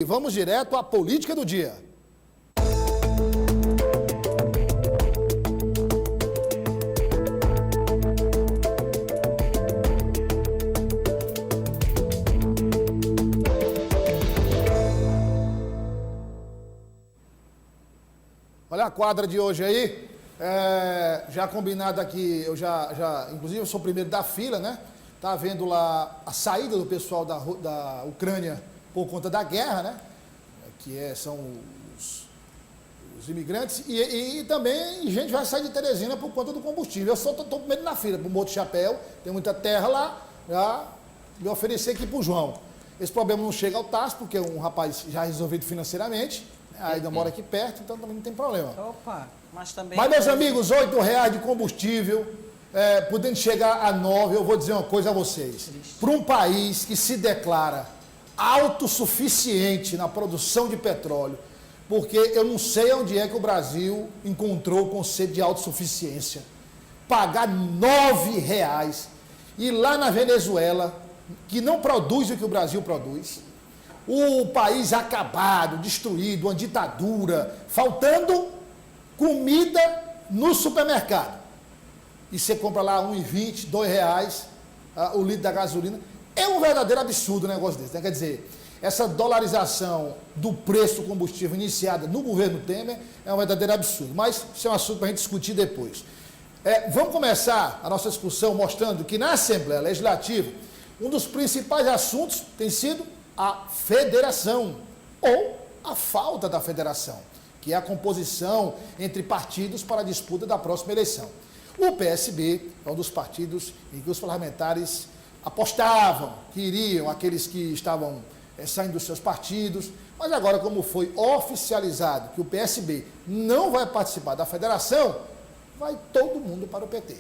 E vamos direto à política do dia. Olha a quadra de hoje aí. Já combinado aqui, inclusive eu sou o primeiro da fila, né? Tá vendo lá a saída do pessoal da Ucrânia por conta da guerra, né? São os imigrantes e também gente vai sair de Teresina por conta do combustível. Eu só estou primeiro na fila, pro Morro de Chapéu, tem muita terra lá, já me oferecer aqui pro João. Esse problema não chega ao TAS, porque é um rapaz já resolvido financeiramente, ainda mora aqui perto, então também não tem problema. Opa, mas também... Mas, meus amigos, R$8 de combustível, podendo chegar a 9, eu vou dizer uma coisa a vocês. Para um país que se declara autossuficiente na produção de petróleo, porque eu não sei onde é que o Brasil encontrou o conceito de autossuficiência. Pagar R$9 e lá na Venezuela, que não produz o que o Brasil produz, o país acabado, destruído, uma ditadura, faltando comida no supermercado. E você compra lá R$1,20, R$2 o litro da gasolina. É um verdadeiro absurdo um negócio desse, né? Quer dizer, essa dolarização do preço do combustível iniciada no governo Temer é um verdadeiro absurdo. Mas isso é um assunto para a gente discutir depois. Vamos começar a nossa discussão mostrando que na Assembleia Legislativa, um dos principais assuntos tem sido a federação, ou a falta da federação, que é a composição entre partidos para a disputa da próxima eleição. O PSB é um dos partidos em que os parlamentares apostavam que iriam, aqueles que estavam saindo dos seus partidos, mas agora, como foi oficializado que o PSB não vai participar da federação, vai todo mundo para o PT.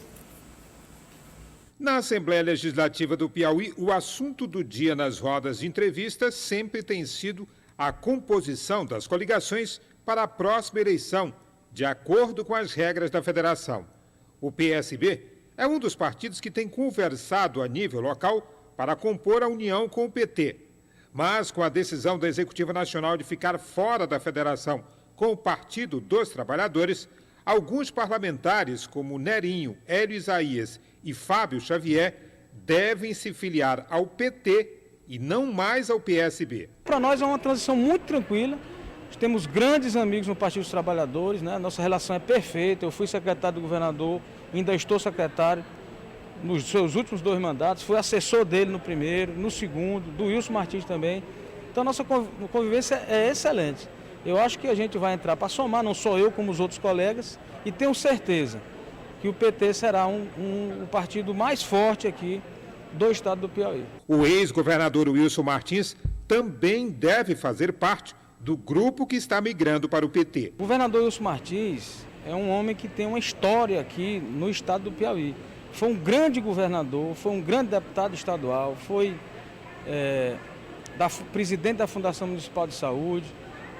Na Assembleia Legislativa do Piauí, o assunto do dia nas rodas de entrevistas sempre tem sido a composição das coligações para a próxima eleição, de acordo com as regras da federação. O PSB é um dos partidos que tem conversado a nível local para compor a união com o PT. Mas, com a decisão da Executiva Nacional de ficar fora da federação com o Partido dos Trabalhadores, alguns parlamentares, como Nerinho, Hélio Isaías e Fábio Xavier, devem se filiar ao PT e não mais ao PSB. Para nós é uma transição muito tranquila. Temos grandes amigos no Partido dos Trabalhadores, né? Nossa relação é perfeita. Eu fui secretário do governador, ainda estou secretário nos seus últimos 2 mandatos. Fui assessor dele no primeiro, no segundo, do Wilson Martins também. Então, nossa convivência é excelente. Eu acho que a gente vai entrar para somar, não só eu, como os outros colegas, e tenho certeza que o PT será um partido mais forte aqui do estado do Piauí. O ex-governador Wilson Martins também deve fazer parte do grupo que está migrando para o PT. O governador Wilson Martins é um homem que tem uma história aqui no estado do Piauí. Foi um grande governador, foi um grande deputado estadual, foi presidente da Fundação Municipal de Saúde,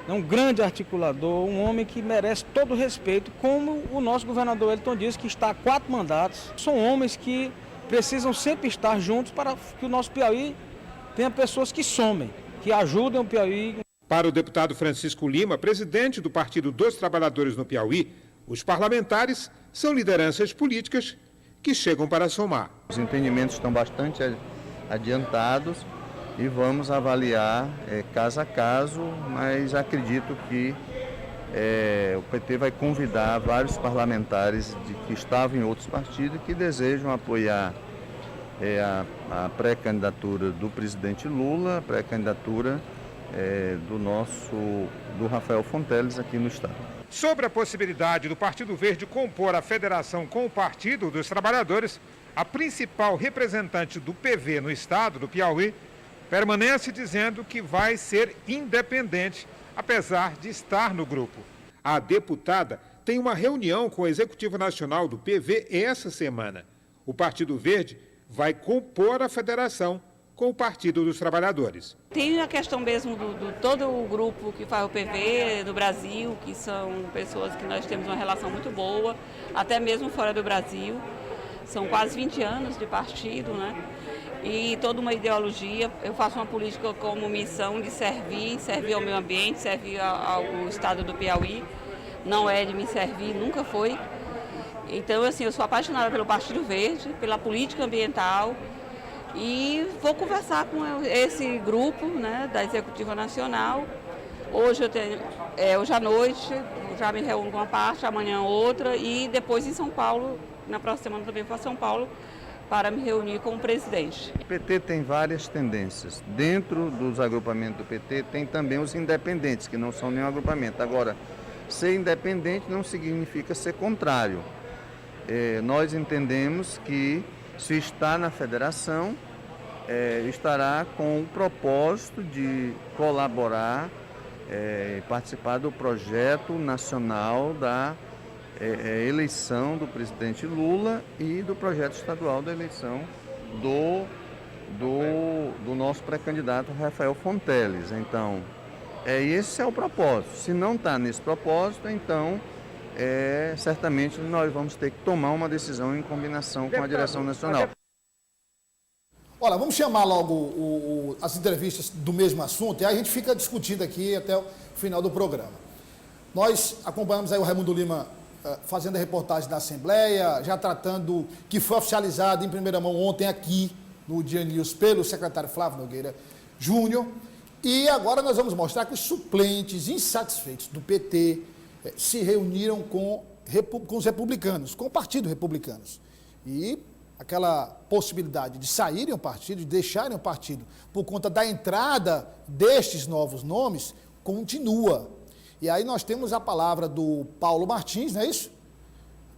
é um grande articulador, um homem que merece todo o respeito, como o nosso governador Elton Dias, que está há 4 mandatos. São homens que precisam sempre estar juntos para que o nosso Piauí tenha pessoas que somem, que ajudem o Piauí. Para o deputado Francisco Lima, presidente do Partido dos Trabalhadores no Piauí, os parlamentares são lideranças políticas que chegam para somar. Os entendimentos estão bastante adiantados e vamos avaliar caso a caso, mas acredito que o PT vai convidar vários parlamentares que estavam em outros partidos e que desejam apoiar a pré-candidatura do presidente Lula, a pré-candidatura do Rafael Fonteles aqui no estado. Sobre a possibilidade do Partido Verde compor a federação com o Partido dos Trabalhadores, a principal representante do PV no estado do Piauí permanece dizendo que vai ser independente, apesar de estar no grupo. A deputada tem uma reunião com o Executivo Nacional do PV essa semana. O Partido Verde vai compor a federação com o Partido dos Trabalhadores. Tem a questão mesmo do todo o grupo que faz o PV do Brasil, que são pessoas que nós temos uma relação muito boa, até mesmo fora do Brasil. São quase 20 anos de partido, né? e toda uma ideologia. Eu faço uma política como missão de servir ao meio ambiente, servir ao estado do Piauí. Não é de me servir, nunca foi. Então, assim, eu sou apaixonada pelo Partido Verde, pela política ambiental e vou conversar com esse grupo, né, da Executiva Nacional. Hoje hoje à noite, já me reúno com uma parte, amanhã outra e depois em São Paulo, na próxima semana também vou para São Paulo para me reunir com o presidente. O PT tem várias tendências. Dentro dos agrupamentos do PT tem também os independentes, que não são nenhum agrupamento. Agora, ser independente não significa ser contrário. Nós entendemos que se está na federação, estará com o propósito de colaborar e participar do projeto nacional da eleição do presidente Lula e do projeto estadual da eleição do nosso pré-candidato Rafael Fonteles. Então, esse é o propósito. Se não está nesse propósito, então certamente nós vamos ter que tomar uma decisão em combinação com a direção nacional. Olha, vamos chamar logo as entrevistas do mesmo assunto e aí a gente fica discutindo aqui até o final do programa. Nós acompanhamos aí o Raimundo Lima fazendo a reportagem da Assembleia, já tratando que foi oficializado em primeira mão ontem aqui no Dia News pelo secretário Flávio Nogueira Júnior. E agora nós vamos mostrar que os suplentes insatisfeitos do PT se reuniram com os republicanos, com o Partido Republicanos. E aquela possibilidade de saírem o partido, de deixarem o partido por conta da entrada destes novos nomes, continua. E aí nós temos a palavra do Paulo Martins, não é isso,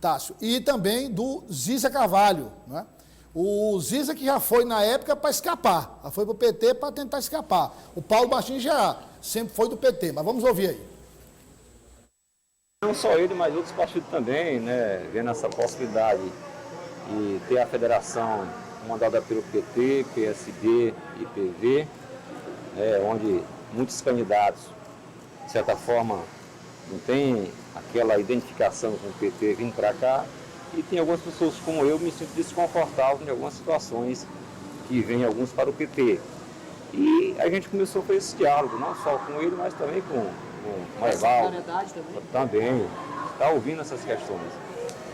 Tássio? E também do Ziza Carvalho, não é? O Ziza que já foi na época para escapar, já foi para o PT para tentar escapar. O Paulo Martins já sempre foi do PT, mas vamos ouvir aí. Não só ele, mas outros partidos também, né, vendo essa possibilidade de ter a federação mandada pelo PT, PSD e PV, onde muitos candidatos, de certa forma, não têm aquela identificação com o PT vindo para cá, e tem algumas pessoas como eu me sinto desconfortável em algumas situações que vêm alguns para o PT. E a gente começou a fazer esse diálogo, não só com ele, mas também com o Maival. Também, está ouvindo essas questões.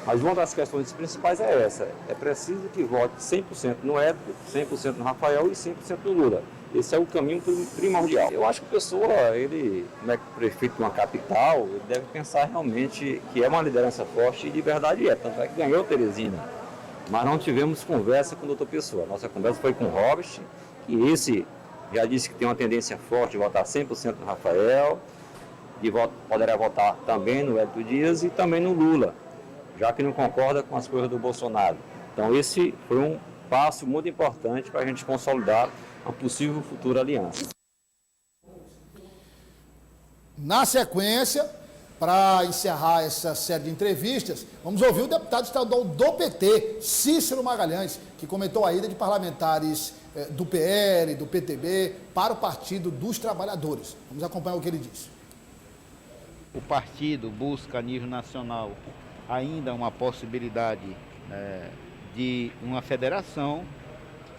Mas uma das questões principais é essa, é preciso que vote 100% no Hélio, 100% no Rafael e 100% no Lula. Esse é o caminho primordial. Eu acho que a pessoa, ele, como prefeito de uma capital, ele deve pensar realmente que é uma liderança forte e de verdade é. Tanto é que ganhou Teresina. Mas não tivemos conversa com o doutor Pessoa. Nossa conversa foi com o Robert, que esse já disse que tem uma tendência forte de votar 100% no Rafael, poderá votar também no Hélio Dias e também no Lula, já que não concorda com as coisas do Bolsonaro. Então esse foi um passo muito importante para a gente consolidar uma possível futura aliança. Na sequência, para encerrar essa série de entrevistas, vamos ouvir o deputado estadual do PT, Cícero Magalhães, que comentou a ida de parlamentares do PL, do PTB, para o Partido dos Trabalhadores. Vamos acompanhar o que ele disse. O partido busca a nível nacional ainda uma possibilidade de uma federação,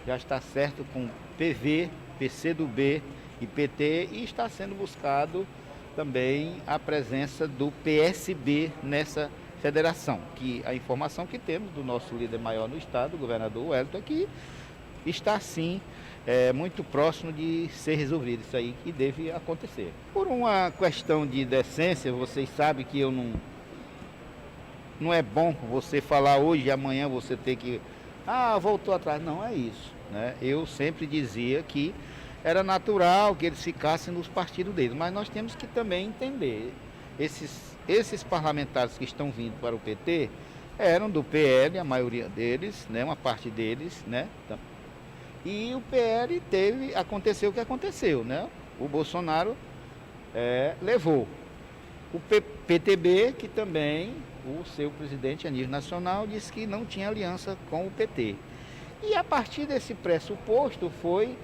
já está certo com PV, PCdoB e PT, e está sendo buscado também a presença do PSB nessa federação, que a informação que temos do nosso líder maior no estado, o governador Wellington, é que está sim muito próximo de ser resolvido isso aí, que deve acontecer. Por uma questão de decência, vocês sabem que eu não é bom você falar hoje e amanhã você ter que... voltou atrás. Não é isso, né? Eu sempre dizia que era natural que eles ficassem nos partidos deles, mas nós temos que também entender, esses parlamentares que estão vindo para o PT eram do PL, a maioria deles, né? Uma parte deles, né? E o PL aconteceu o que aconteceu, né? O Bolsonaro levou. O PTB, que também o seu presidente a nível nacional disse que não tinha aliança com o PT. E a partir desse pressuposto foi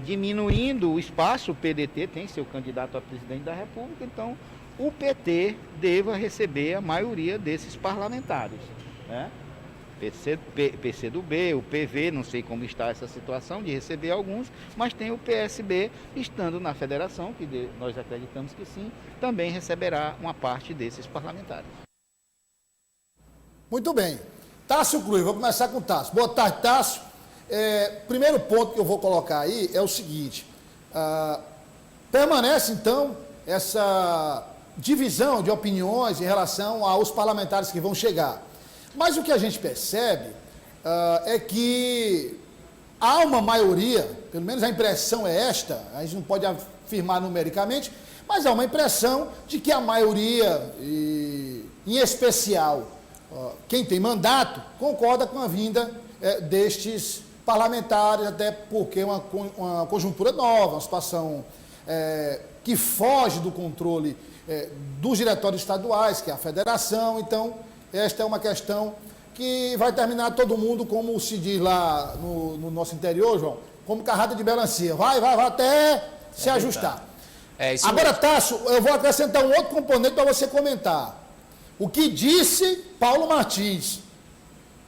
diminuindo o espaço. O PDT tem seu candidato a presidente da República, então o PT deva receber a maioria desses parlamentares, né? PCdoB, o PV, não sei como está essa situação de receber alguns, mas tem o PSB estando na federação, que nós acreditamos que sim, também receberá uma parte desses parlamentares. Muito bem. Tássio Cruz, vou começar com o Tássio. Boa tarde, Tássio. Primeiro ponto que eu vou colocar aí é o seguinte, permanece então essa divisão de opiniões em relação aos parlamentares que vão chegar. Mas o que a gente percebe é que há uma maioria, pelo menos a impressão é esta, a gente não pode afirmar numericamente, mas há uma impressão de que a maioria, em especial quem tem mandato, concorda com a vinda destes parlamentares, até porque é uma conjuntura nova, uma situação que foge do controle dos diretórios estaduais, que é a federação. Então, esta é uma questão que vai terminar todo mundo, como se diz lá no nosso interior, João, como carrada de melancia. Vai até se ajustar. Agora, Tássio, eu vou acrescentar um outro componente para você comentar. O que disse Paulo Martins,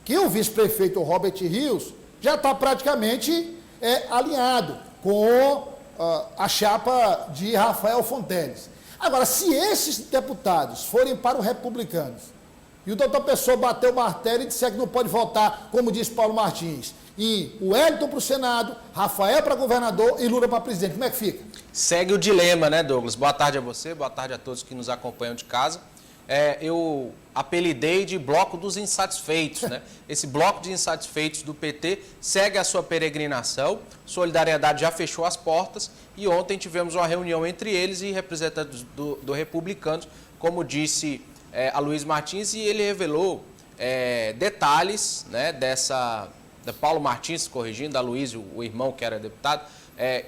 que o vice-prefeito Robert Rios já está praticamente alinhado com a chapa de Rafael Fonteles. Agora, se esses deputados forem para os republicanos, e o doutor Pessoa bateu o martelo e disser que não pode votar, como disse Paulo Martins, e o Wellington para o Senado, Rafael para governador e Lula para presidente, como é que fica? Segue o dilema, né, Douglas? Boa tarde a você, boa tarde a todos que nos acompanham de casa. Eu apelidei de bloco dos insatisfeitos, né? Esse bloco de insatisfeitos do PT segue a sua peregrinação. Solidariedade já fechou as portas e ontem tivemos uma reunião entre eles e representantes do Republicanos, como disse a Luiz Martins, e ele revelou detalhes, né, da Paulo Martins, corrigindo, a Luiz, o irmão que era deputado,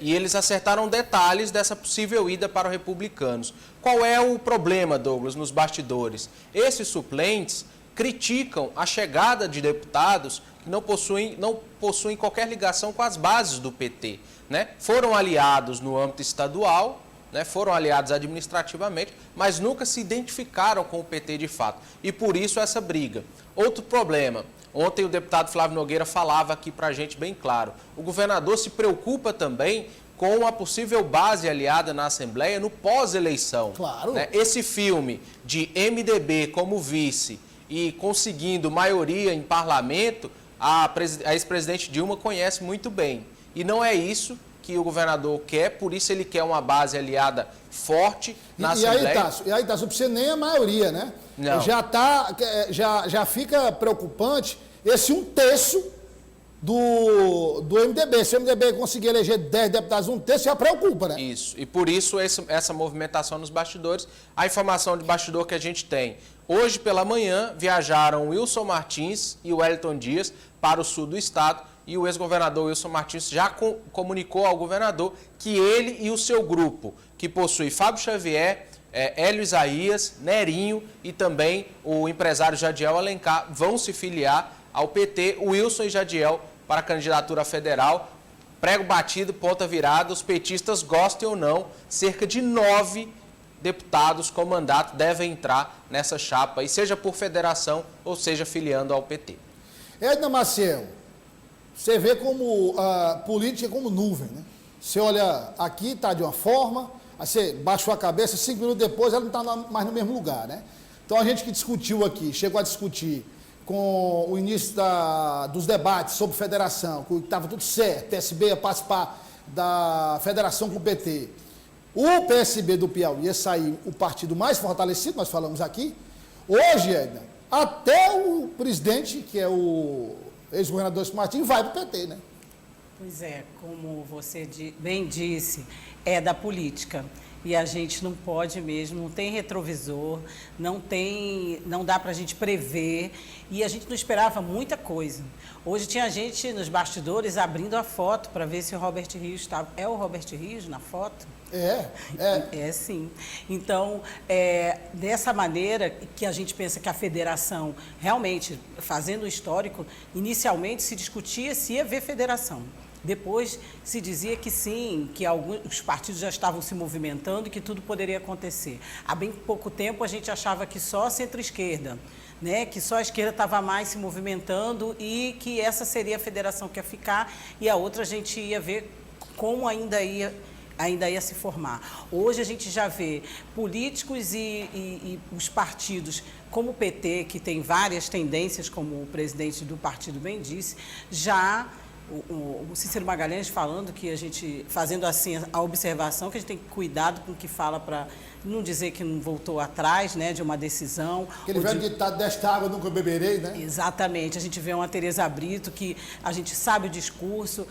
e eles acertaram detalhes dessa possível ida para os republicanos. Qual é o problema, Douglas, nos bastidores? Esses suplentes criticam a chegada de deputados que não possuem qualquer ligação com as bases do PT, né? Foram aliados no âmbito estadual, né? Foram aliados administrativamente, mas nunca se identificaram com o PT de fato. E por isso essa briga. Outro problema. Ontem o deputado Flávio Nogueira falava aqui para a gente bem claro. O governador se preocupa também com a possível base aliada na Assembleia no pós-eleição. Claro. Né? Esse filme de MDB como vice e conseguindo maioria em parlamento, a ex-presidente Dilma conhece muito bem. E não é isso que o governador quer, por isso ele quer uma base aliada forte na Assembleia. E aí, Tássio, não precisa nem a maioria, né? Não. Já fica preocupante esse 1/3 do MDB. Se o MDB conseguir eleger 10 deputados, 1/3, já preocupa, né? Isso, e por isso essa movimentação nos bastidores. A informação de bastidor que a gente tem. Hoje pela manhã viajaram Wilson Martins e Wellington Dias para o sul do estado e o ex-governador Wilson Martins já comunicou ao governador que ele e o seu grupo, que possui Fábio Xavier, Hélio Isaías, Nerinho e também o empresário Jadiel Alencar vão se filiar ao PT. O Wilson e Jadiel para a candidatura federal. Prego batido, ponta virada, os petistas gostem ou não, cerca de 9 deputados com mandato devem entrar nessa chapa, e seja por federação ou seja filiando ao PT. Edna Maciel, você vê como a política é como nuvem, né? Você olha aqui, está de uma forma, aí você baixou a cabeça, 5 minutos depois ela não está mais no mesmo lugar, né? Então a gente que discutiu aqui, chegou a discutir com o início dos debates sobre federação, que estava tudo certo, o PSB ia participar da federação com o PT. O PSB do Piauí ia sair o partido mais fortalecido, nós falamos aqui. Hoje, Edna, até o presidente, que é o ex-governador Martins, vai para o PT, né? Pois é, como você bem disse, é da política. E a gente não pode mesmo, não tem retrovisor, não dá para a gente prever. E a gente não esperava muita coisa. Hoje tinha gente nos bastidores abrindo a foto para ver se o Robert Rios estava. É o Robert Rios na foto? É sim. Então, dessa maneira que a gente pensa que a federação, realmente, fazendo o histórico, inicialmente se discutia se ia haver federação. Depois se dizia que sim, que os partidos já estavam se movimentando e que tudo poderia acontecer. Há bem pouco tempo a gente achava que só a centro-esquerda, né, que só a esquerda estava mais se movimentando e que essa seria a federação que ia ficar e a outra a gente ia ver como ainda ia se formar. Hoje a gente já vê políticos e os partidos, como o PT, que tem várias tendências, como o presidente do partido bem disse, já o Cícero Magalhães falando que a gente, fazendo assim a observação, que a gente tem cuidado com o que fala para não dizer que não voltou atrás, né, de uma decisão. Aquele velho ditado, desta água nunca beberei, né? Exatamente. A gente vê uma Tereza Brito que a gente sabe o discurso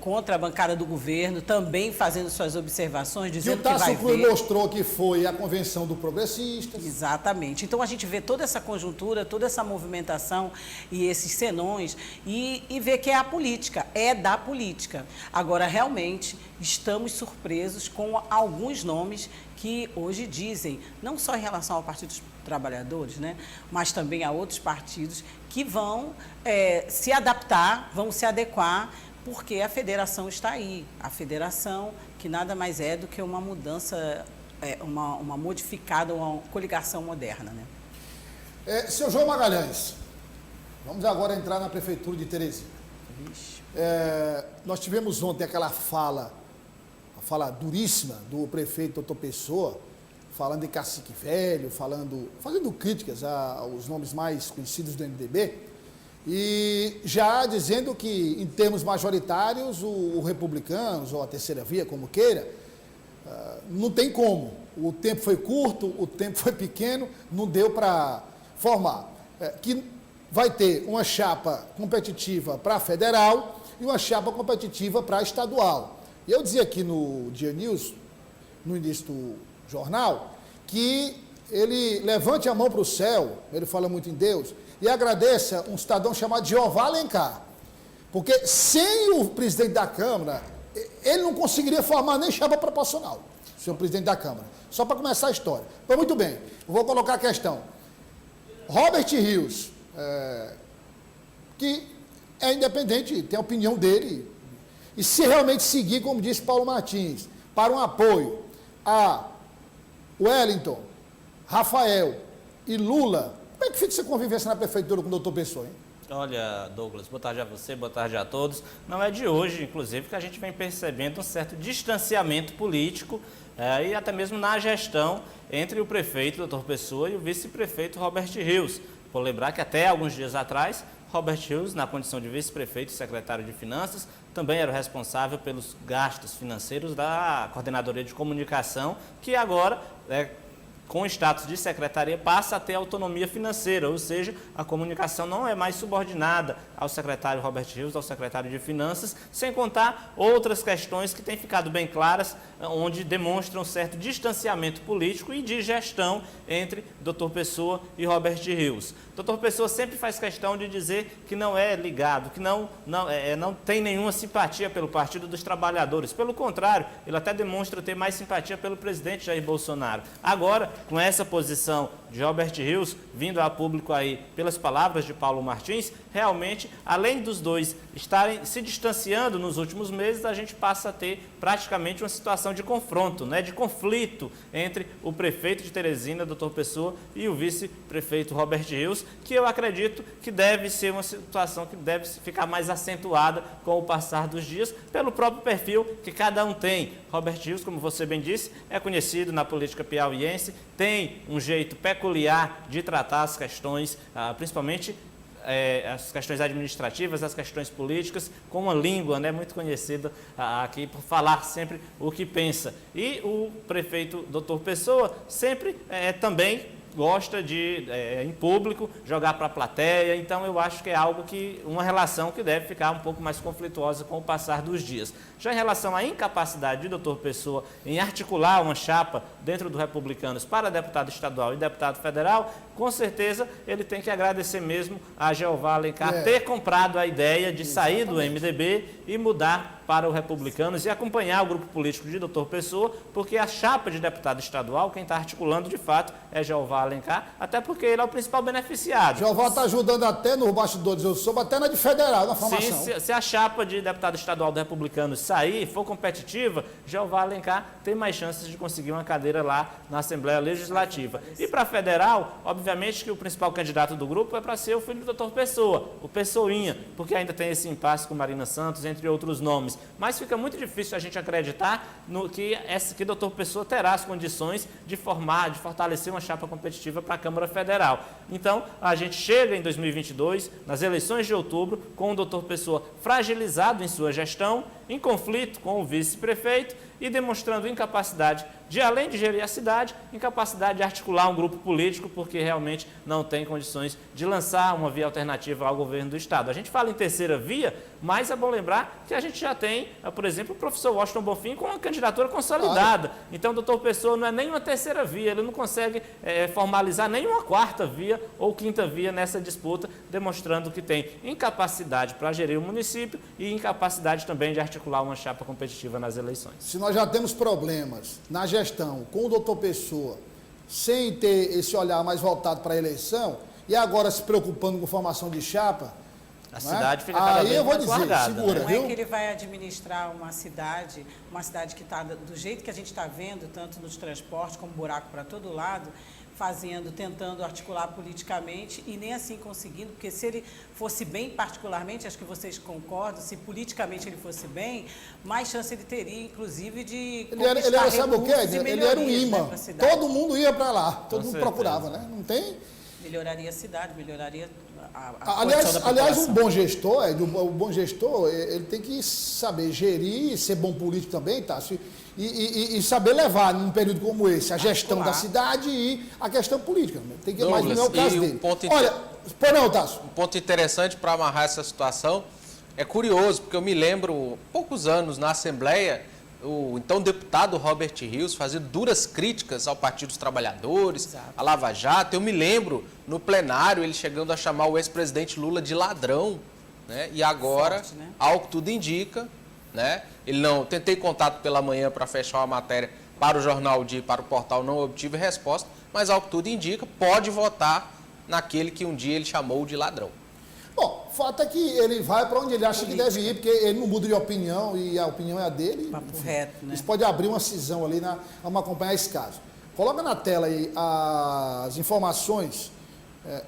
contra a bancada do governo, também fazendo suas observações, dizendo que vai ver. E o Tasso Cruz mostrou que foi a convenção do Progressistas. Exatamente. Então a gente vê toda essa conjuntura, toda essa movimentação e esses senões e vê que é a política, é da política. Agora, realmente, estamos surpresos com alguns nomes que hoje dizem, não só em relação ao Partido dos Trabalhadores, né, mas também a outros partidos que vão se adaptar, vão se adequar, porque a federação está aí. A federação, que nada mais é do que uma mudança, uma modificada, uma coligação moderna, né? Seu João Magalhães, vamos agora entrar na Prefeitura de Teresina. Nós tivemos ontem aquela fala duríssima do prefeito Doutor Pessoa, falando de cacique velho, fazendo críticas aos nomes mais conhecidos do MDB, e já dizendo que, em termos majoritários, o Republicanos, ou a Terceira Via, como queira, não tem como. O tempo foi curto, o tempo foi pequeno, não deu para formar. Que vai ter uma chapa competitiva para a federal e uma chapa competitiva para a estadual. E eu dizia aqui no Dia News, no início do jornal, que ele levante a mão para o céu, ele fala muito em Deus, e agradeça um cidadão chamado Jeová Alencar. Porque sem o presidente da Câmara, ele não conseguiria formar nem chapa proporcional, o senhor presidente da Câmara. Só para começar a história. Mas muito bem, eu vou colocar a questão. Robert Rios, que é independente, tem a opinião dele, e se realmente seguir, como disse Paulo Martins, para um apoio a Wellington, Rafael e Lula, como é que fica essa convivência na prefeitura com o doutor Pessoa, hein? Olha, Douglas, boa tarde a você, boa tarde a todos. Não é de hoje, inclusive, que a gente vem percebendo um certo distanciamento político e até mesmo na gestão entre o prefeito, doutor Pessoa, e o vice-prefeito Robert Rios. Vou lembrar que até alguns dias atrás, Robert Rios, na condição de vice-prefeito e secretário de Finanças, também era o responsável pelos gastos financeiros da Coordenadoria de Comunicação, que agora, com o status de secretaria, passa a ter autonomia financeira, ou seja, a comunicação não é mais subordinada ao secretário Robert Rios, ao secretário de Finanças, sem contar outras questões que têm ficado bem claras, onde demonstram certo distanciamento político e de gestão entre Dr. Pessoa e Robert Rios. Dr. Pessoa sempre faz questão de dizer que não é ligado, que não tem nenhuma simpatia pelo Partido dos Trabalhadores. Pelo contrário, ele até demonstra ter mais simpatia pelo presidente Jair Bolsonaro. Agora, com essa posição de Robert Rios, vindo a público aí pelas palavras de Paulo Martins, realmente, além dos dois estarem se distanciando nos últimos meses, a gente passa a ter praticamente uma situação de confronto, de conflito entre o prefeito de Teresina, Dr. Pessoa, e o vice-prefeito Robert Rios, que eu acredito que deve ser uma situação que deve ficar mais acentuada com o passar dos dias, pelo próprio perfil que cada um tem. Robert Rios, como você bem disse, é conhecido na política piauiense, tem um jeito peculiar de tratar as questões, principalmente as questões administrativas, as questões políticas, com uma língua muito conhecida aqui por falar sempre o que pensa. E o prefeito Dr. Pessoa sempre também gosta de, em público, jogar para a plateia, então eu acho que é uma relação que deve ficar um pouco mais conflituosa com o passar dos dias. Já em relação à incapacidade de Dr. Pessoa em articular uma chapa dentro do Republicanos para deputado estadual e deputado federal, com certeza ele tem que agradecer mesmo a Jeová Alencar ter comprado a ideia de sair do MDB e mudar para o Republicanos e acompanhar o grupo político de Dr. Pessoa, porque a chapa de deputado estadual, quem está articulando de fato é Jeová Alencar, até porque ele é o principal beneficiado. Jeová está ajudando até nos bastidores, eu soube, até na de federal, na formação. Sim, se a chapa de deputado estadual do Republicanos sair, for competitiva, Jeová Alencar tem mais chances de conseguir uma cadeira lá na Assembleia Legislativa. E para federal, obviamente que o principal candidato do grupo é para ser o filho do Dr. Pessoa, o Pessoinha, porque ainda tem esse impasse com Marina Santos, entre outros nomes. Mas fica muito difícil a gente acreditar que Dr. Pessoa terá as condições de fortalecer uma chapa competitiva para a Câmara Federal. Então, a gente chega em 2022, nas eleições de outubro, com o Dr. Pessoa fragilizado em sua gestão, em conflito com o vice-prefeito e demonstrando incapacidade de, além de gerir a cidade, incapacidade de articular um grupo político, porque realmente não tem condições de lançar uma via alternativa ao governo do Estado. A gente fala em terceira via, mas é bom lembrar que a gente já tem, por exemplo, o professor Washington Bonfim com uma candidatura consolidada. Então, o doutor Pessoa não é nem uma terceira via, ele não consegue formalizar nem uma quarta via ou quinta via nessa disputa, demonstrando que tem incapacidade para gerir o município e incapacidade também de articular uma chapa competitiva nas eleições. Se nós já temos problemas na gestão com o doutor Pessoa, sem ter esse olhar mais voltado para a eleição, e agora se preocupando com formação de chapa, a cidade fica cada vez mais largada. Segura, não viu? é que ele vai administrar uma cidade que está do jeito que a gente está vendo, tanto nos transportes como buraco para todo lado, tentando articular politicamente e nem assim conseguindo, porque se ele fosse bem particularmente, acho que vocês concordam, se politicamente ele fosse bem, mais chance ele teria, inclusive, de ele era, sabe o quê? Ele era um imã. Todo mundo ia para lá, todo mundo procurava, né? Não tem... Melhoraria a cidade, melhoraria aliás, um bom gestor, ele tem que saber gerir, ser bom político também, Tássio, e saber levar, num período como esse, a gestão da cidade e a questão política. Tem que, Douglas, mas não é o caso dele. Um ponto interessante para amarrar essa situação é curioso, porque eu me lembro, poucos anos na Assembleia, o então deputado Robert Rios fazia duras críticas ao Partido dos Trabalhadores, a Lava Jato. Eu me lembro, no plenário, ele chegando a chamar o ex-presidente Lula de ladrão, né? E agora, forte, né? Ao que tudo indica, né? Ele não... Tentei contato pela manhã para fechar uma matéria para o Jornal Dia e para o portal, não obtive resposta, mas ao que tudo indica, pode votar naquele que um dia ele chamou de ladrão. Bom, o fato é que ele vai para onde ele acha que deve ir, porque ele não muda de opinião e a opinião é a dele. Papo reto, né? Isso pode abrir uma cisão ali, vamos acompanhar esse caso. Coloca na tela aí as informações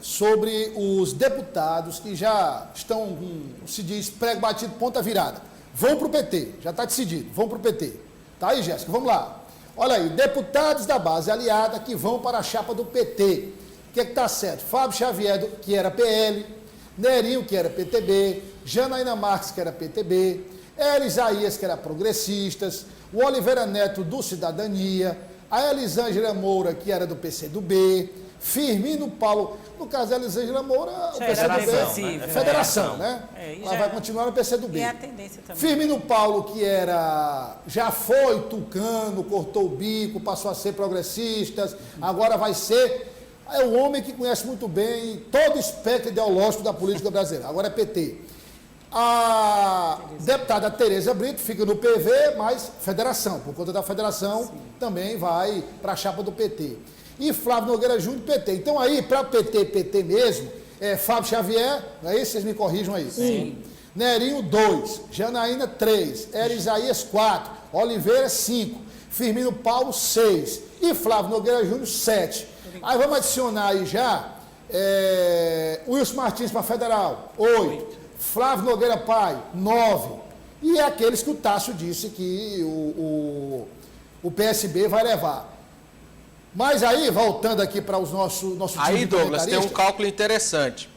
sobre os deputados que já estão, se diz, prego batido, ponta virada. Vão para o PT, já está decidido, vão para o PT. Tá aí, Jéssica, vamos lá. Olha aí, deputados da base aliada que vão para a chapa do PT. O que é que está certo? Fábio Xavier, que era PL... Nerinho, que era PTB, Janaína Marques, que era PTB, Isaías, que era Progressistas, o Oliveira Neto, do Cidadania, a Elisângela Moura, que era do PCdoB, Firmino Paulo, no caso da Elisângela Moura, o PCdoB, Federação, né? Ela vai continuar no PCdoB. E a tendência também. Firmino Paulo, que já foi tucano, cortou o bico, passou a ser Progressistas, agora vai ser... É o homem que conhece muito bem todo o espectro ideológico da política brasileira. Agora é PT. A deputada Tereza Brito fica no PV, mas federação. Por conta da federação, também vai para a chapa do PT. E Flávio Nogueira Júnior, PT. Então aí, para PT mesmo, Fábio Xavier, não é isso? Vocês me corrijam aí. Sim. 1. Nerinho, 2. Janaína, 3. Isaías, 4. Oliveira, 5. Firmino Paulo, 6. E Flávio Nogueira Júnior, 7. Aí vamos adicionar aí já Wilson Martins para federal, 8. Flávio Nogueira Pai, 9. E aqueles que o Tássio disse que o PSB vai levar. Mas aí, voltando aqui para os nossos aí, Douglas, tem um cálculo interessante.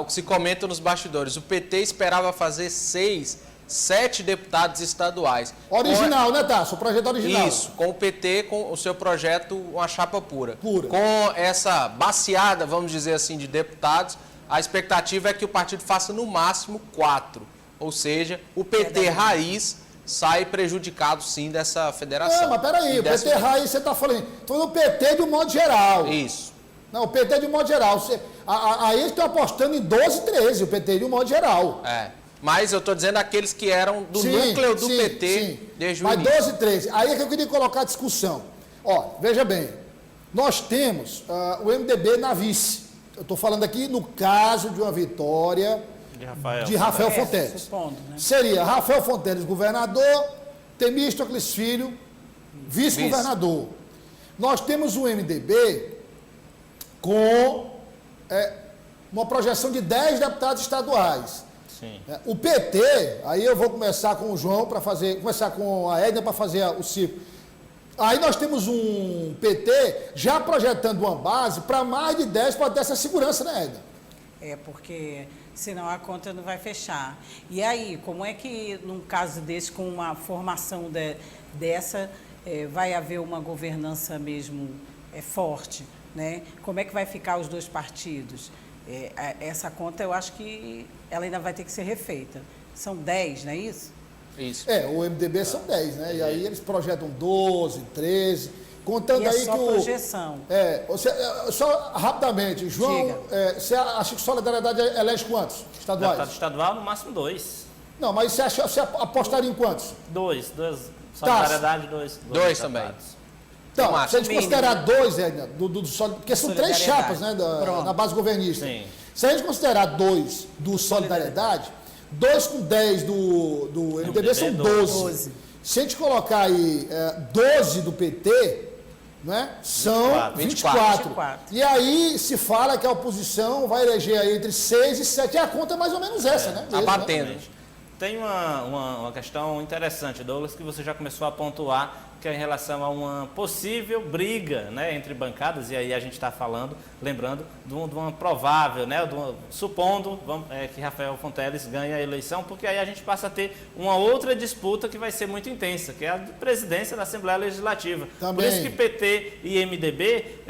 O que se comenta nos bastidores. O PT esperava fazer 7 deputados estaduais. Original, né, Tássio? O projeto original. Isso, com o PT, com o seu projeto, uma chapa pura. Com essa baciada, vamos dizer assim, de deputados, a expectativa é que o partido faça no máximo 4. Ou seja, o PT raiz sai prejudicado, sim, dessa federação. Não, mas peraí, o PT raiz, você está falando do PT de um modo geral. Isso. Não, o PT de um modo geral. Aí eles estão apostando em 12, 13, o PT de um modo geral. Mas eu estou dizendo aqueles que eram do núcleo do PT desde o início. Mas 12, 13. Aí é que eu queria colocar a discussão. Ó, veja bem, nós temos o MDB na vice. Eu estou falando aqui no caso de uma vitória de Rafael Fonteles. Supondo, né? Seria Rafael Fonteles governador, Temístocles Filho vice-governador. Nós temos o MDB com uma projeção de 10 deputados estaduais. Sim. O PT, aí eu vou começar com o João começar com a Edna para fazer o ciclo. Aí nós temos um PT já projetando uma base para mais de 10 para ter essa segurança, né, Edna? Porque senão a conta não vai fechar. E aí, como é que num caso desse, com uma formação dessa, vai haver uma governança mesmo forte, né? Como é que vai ficar os dois partidos? Essa conta, eu acho que ela ainda vai ter que ser refeita. São 10, não é isso? Isso. O MDB são 10, né? E aí eles projetam 12, 13, contando aí só que projeção. Só rapidamente, João, você acha que Solidariedade elege quantos estaduais? Deputado estadual, no máximo 2. Não, mas você apostaria em quantos? 2. Solidariedade, 2. 2 também. Então, se a gente considerar 2, Edna, porque são 3 chapas, né, na base governista. Sim. Se a gente considerar 2 do Solidariedade, 2 com 10 do MDB são 12. Se a gente colocar aí 12 do PT, né, são 24. E aí se fala que a oposição vai eleger aí entre 6 e 7. A conta é mais ou menos essa, né? Tá batendo. Tem uma questão interessante, Douglas, que você já começou a pontuar, que é em relação a uma possível briga, né, entre bancadas, e aí a gente está falando, lembrando, de uma provável, né, supondo que Rafael Fonteles ganhe a eleição, porque aí a gente passa a ter uma outra disputa que vai ser muito intensa, que é a de presidência da Assembleia Legislativa. Também. Por isso que PT e MDB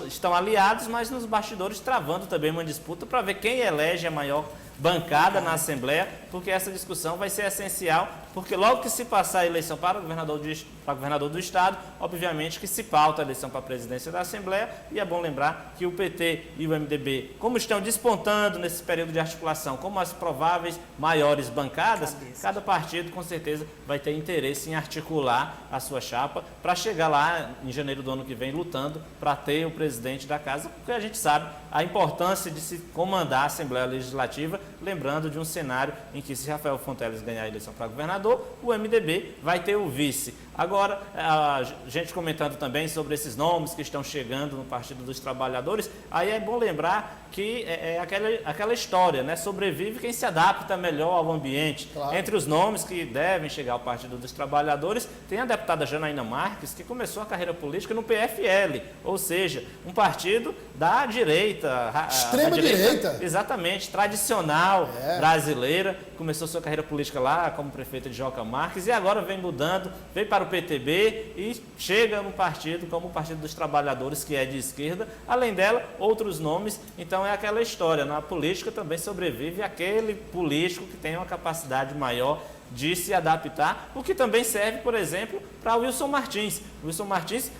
estão aliados, mas nos bastidores travando também uma disputa para ver quem elege a maior bancada na Assembleia, porque essa discussão vai ser essencial, porque logo que se passar a eleição para governador do Estado, obviamente que se pauta a eleição para a presidência da Assembleia, e é bom lembrar que o PT e o MDB, como estão despontando nesse período de articulação como as prováveis maiores bancadas, cada partido com certeza vai ter interesse em articular a sua chapa para chegar lá em janeiro do ano que vem lutando para ter o presidente da casa, porque a gente sabe a importância de se comandar a Assembleia Legislativa, lembrando de um cenário em que, se Rafael Fonteles ganhar a eleição para governador, o MDB vai ter o vice. Agora, a gente comentando também sobre esses nomes que estão chegando no Partido dos Trabalhadores, aí é bom lembrar que é aquela história, né? Sobrevive quem se adapta melhor ao ambiente. Claro. Entre os nomes que devem chegar ao Partido dos Trabalhadores, tem a deputada Janaína Marques, que começou a carreira política no PFL, ou seja, um partido da direita. Extrema-direita. Exatamente, tradicional brasileira. Começou sua carreira política lá como prefeita de Joca Marques e agora vem mudando, vem para o PTB e chega no partido como o Partido dos Trabalhadores, que é de esquerda. Além dela, outros nomes. Então é aquela história, na política também sobrevive aquele político que tem uma capacidade maior de se adaptar, o que também serve, por exemplo, para Wilson Martins. Wilson Martins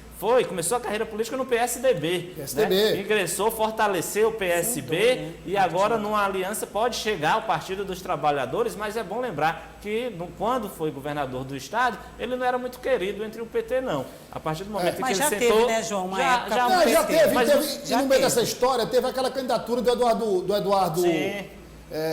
começou a carreira política no PSDB. Né? Ingressou, fortaleceu o PSB e agora numa aliança pode chegar ao Partido dos Trabalhadores, mas é bom lembrar que quando foi governador do Estado, ele não era muito querido entre o PT, não. A partir do momento que ele sentou... Mas já teve, né, João? Uma época já teve. E no meio dessa história, teve aquela candidatura do Eduardo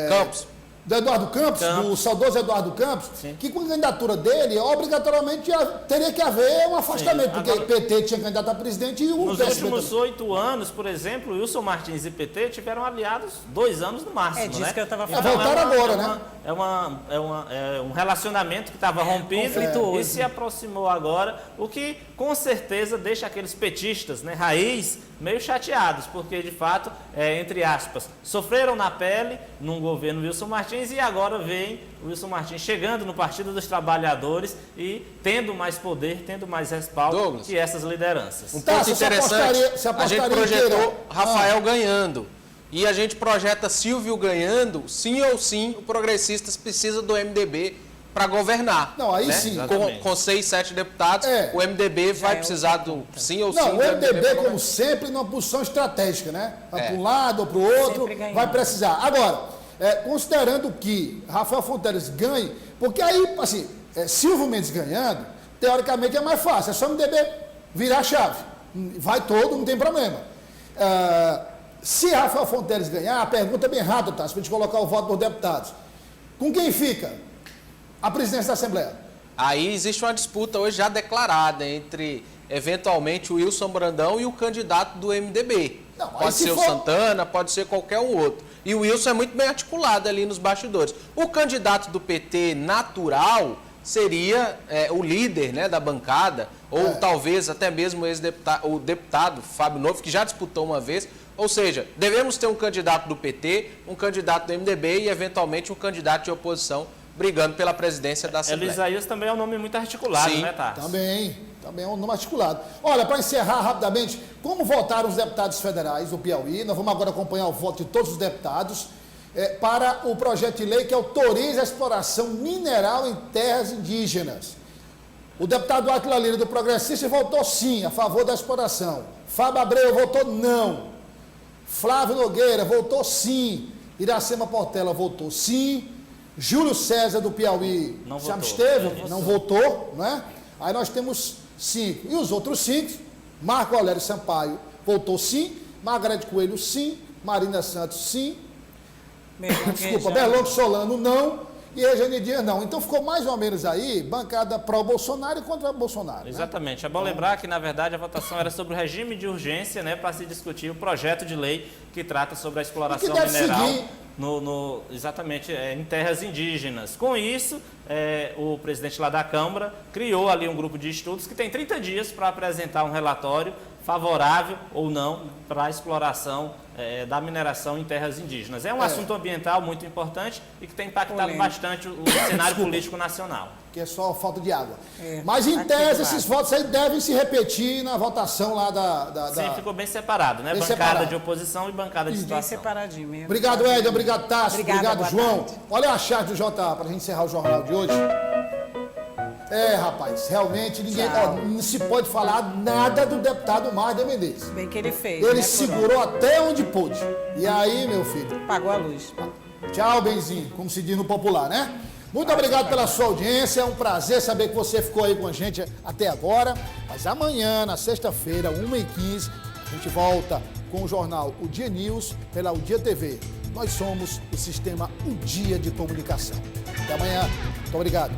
Campos. Do Eduardo Campos, do saudoso Eduardo Campos, que com a candidatura dele, obrigatoriamente teria que haver um afastamento, porque o PT tinha candidato a presidente e o Nos PSB últimos 8 anos, por exemplo, Wilson Martins e PT tiveram aliados 2 anos no máximo. É disso, né? que eu estava falando. Voltaram agora, né? É um relacionamento que estava rompido e se aproximou agora, o que com certeza deixa aqueles petistas, né, raiz, meio chateados, porque de fato, entre aspas, sofreram na pele num governo Wilson Martins e agora vem o Wilson Martins chegando no Partido dos Trabalhadores e tendo mais poder, tendo mais respaldo, Douglas, que essas lideranças. Um ponto interessante, a gente projetou Rafael ganhando e a gente projeta Silvio ganhando, sim ou sim, o Progressistas precisa do MDB para governar. Não, aí né? sim. Com 6, 7 deputados, o MDB vai precisar do sim ou sim. Não, o MDB, como sempre, numa posição estratégica, né? Vai para um lado ou para o outro, vai precisar. Agora, considerando que Rafael Fonteles ganhe, porque aí, assim, Silvio Mendes ganhando, teoricamente é mais fácil, é só o MDB virar a chave. Vai todo, não tem problema. Se Rafael Fonteles ganhar, a pergunta é bem rápida, tá? Se a gente colocar o voto dos deputados. Com quem fica a presidência da Assembleia? Aí existe uma disputa hoje já declarada entre, eventualmente, o Wilson Brandão e o candidato do MDB. Não, pode ser o Santana, pode ser qualquer um outro. E o Wilson é muito bem articulado ali nos bastidores. O candidato do PT natural seria o líder, né, da bancada, ou talvez até mesmo o deputado Fábio Novo, que já disputou uma vez. Ou seja, devemos ter um candidato do PT, um candidato do MDB e, eventualmente, um candidato de oposição brigando pela presidência da Assembleia. Isaías também é um nome muito articulado, sim, né, Tarso? Também é um nome articulado. Olha, para encerrar rapidamente, como votaram os deputados federais do Piauí, nós vamos agora acompanhar o voto de todos os deputados para o projeto de lei que autoriza a exploração mineral em terras indígenas. O deputado Átila Lira, do Progressista, votou sim, a favor da exploração. Fábio Abreu votou não. Flávio Nogueira votou sim. Iracema Portela votou sim. Júlio César, do Piauí, se absteve, não votou, né? Aí nós temos 5. E os outros 5, Marco Aurélio Sampaio votou sim. Margarete Coelho sim. Marina Santos sim. Desculpa, Berlongo Solano não. E Regiane Dias não. Então ficou mais ou menos aí, bancada pró-Bolsonaro e contra Bolsonaro. Exatamente. Né? É bom lembrar que, na verdade, a votação era sobre o regime de urgência, né, para se discutir o projeto de lei que trata sobre a exploração mineral exatamente em terras indígenas. Com isso, o presidente lá da Câmara criou ali um grupo de estudos que tem 30 dias para apresentar um relatório favorável ou não para a exploração da mineração em terras indígenas. É um assunto ambiental muito importante e que tem impactado bastante o cenário político nacional. Que é só falta de água. Mas, em tese, esses votos aí devem se repetir na votação lá Sim, ficou bem separado, né? Bancada separado de oposição e bancada de situação. Bem separadinho mesmo. Obrigado, Édia. Obrigado, Tássio. Obrigado, João. Tarde. Olha a chave do JA para a gente encerrar o jornal de hoje. Rapaz, realmente ninguém não se pode falar nada do deputado Márcio Mendes. Bem que ele fez. Ele segurou até onde pôde. E aí, meu filho? Pagou a luz. Tchau, benzinho, como se diz no popular, né? Muito obrigado pela sua audiência. É um prazer saber que você ficou aí com a gente até agora. Mas amanhã, na sexta-feira, 1h15, a gente volta com o jornal O Dia News pela O Dia TV. Nós somos o sistema O Dia de Comunicação. Até amanhã. Muito obrigado.